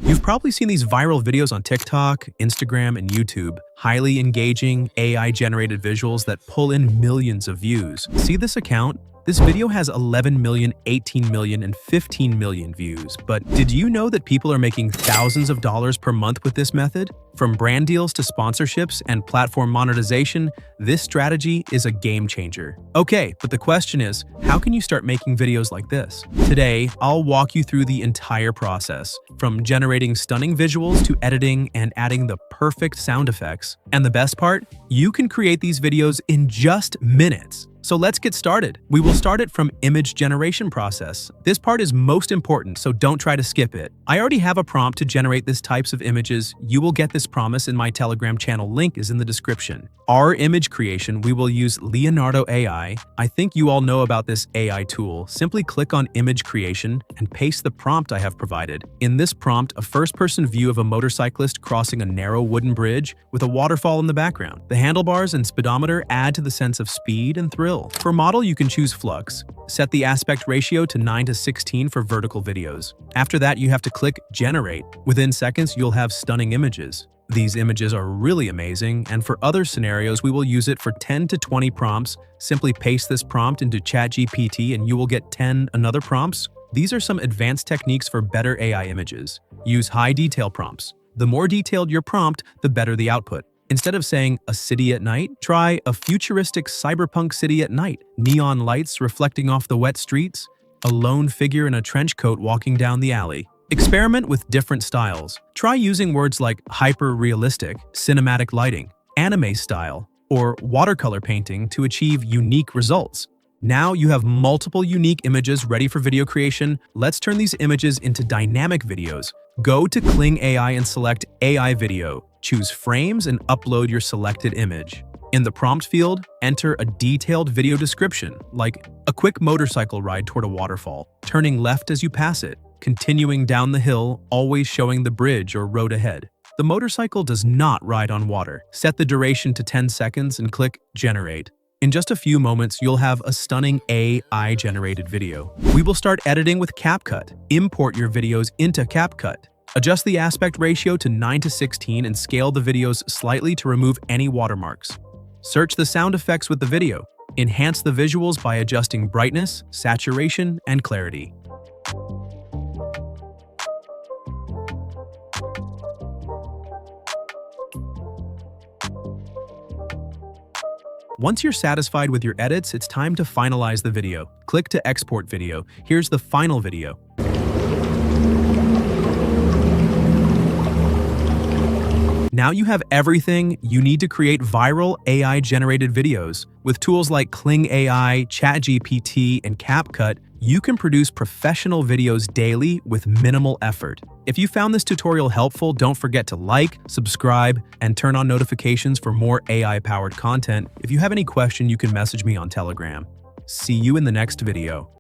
You've probably seen these viral videos on TikTok, Instagram, and YouTube. Highly engaging, AI-generated visuals that pull in millions of views. See this account? This video has 11 million, 18 million, and 15 million views. But did you know that people are making thousands of dollars per month with this method? From brand deals to sponsorships and platform monetization, this strategy is a game changer. Okay, but the question is, how can you start making videos like this? Today, I'll walk you through the entire process, from generating stunning visuals to editing and adding the perfect sound effects. And the best part? You can create these videos in just minutes. So let's get started. We will start it from image generation process. This part is most important, so don't try to skip it. I already have a prompt to generate these types of images. You will get this promise in my Telegram channel, link is in the description. Our image creation, we will use Leonardo AI. I think you all know about this AI tool. Simply click on image creation and paste the prompt I have provided. In this prompt, a first-person view of a motorcyclist crossing a narrow wooden bridge with a waterfall in the background. The handlebars and speedometer add to the sense of speed and thrill. For model, you can choose Flux. Set the aspect ratio to 9:16 for vertical videos. After that, you have to click Generate. Within seconds, you'll have stunning images. These images are really amazing, and for other scenarios, we will use it for 10 to 20 prompts. Simply paste this prompt into ChatGPT and you will get 10 another prompts. These are some advanced techniques for better AI images. Use high detail prompts. The more detailed your prompt, the better the output. Instead of saying a city at night, try a futuristic cyberpunk city at night. Neon lights reflecting off the wet streets, a lone figure in a trench coat walking down the alley. Experiment with different styles. Try using words like hyper-realistic, cinematic lighting, anime style, or watercolor painting to achieve unique results. Now you have multiple unique images ready for video creation. Let's turn these images into dynamic videos. Go to Kling AI and select AI video. Choose frames and upload your selected image. In the prompt field, enter a detailed video description, like a quick motorcycle ride toward a waterfall, turning left as you pass it, continuing down the hill, always showing the bridge or road ahead. The motorcycle does not ride on water. Set the duration to 10 seconds and click Generate. In just a few moments, you'll have a stunning AI-generated video. We will start editing with CapCut. Import your videos into CapCut. Adjust the aspect ratio to 9:16 and scale the videos slightly to remove any watermarks. Search the sound effects with the video. Enhance the visuals by adjusting brightness, saturation, and clarity. Once you're satisfied with your edits, it's time to finalize the video. Click to export video. Here's the final video. Now you have everything you need to create viral AI-generated videos. With tools like Kling AI, ChatGPT, and CapCut, you can produce professional videos daily with minimal effort. If you found this tutorial helpful, don't forget to like, subscribe, and turn on notifications for more AI-powered content. If you have any question, you can message me on Telegram. See you in the next video.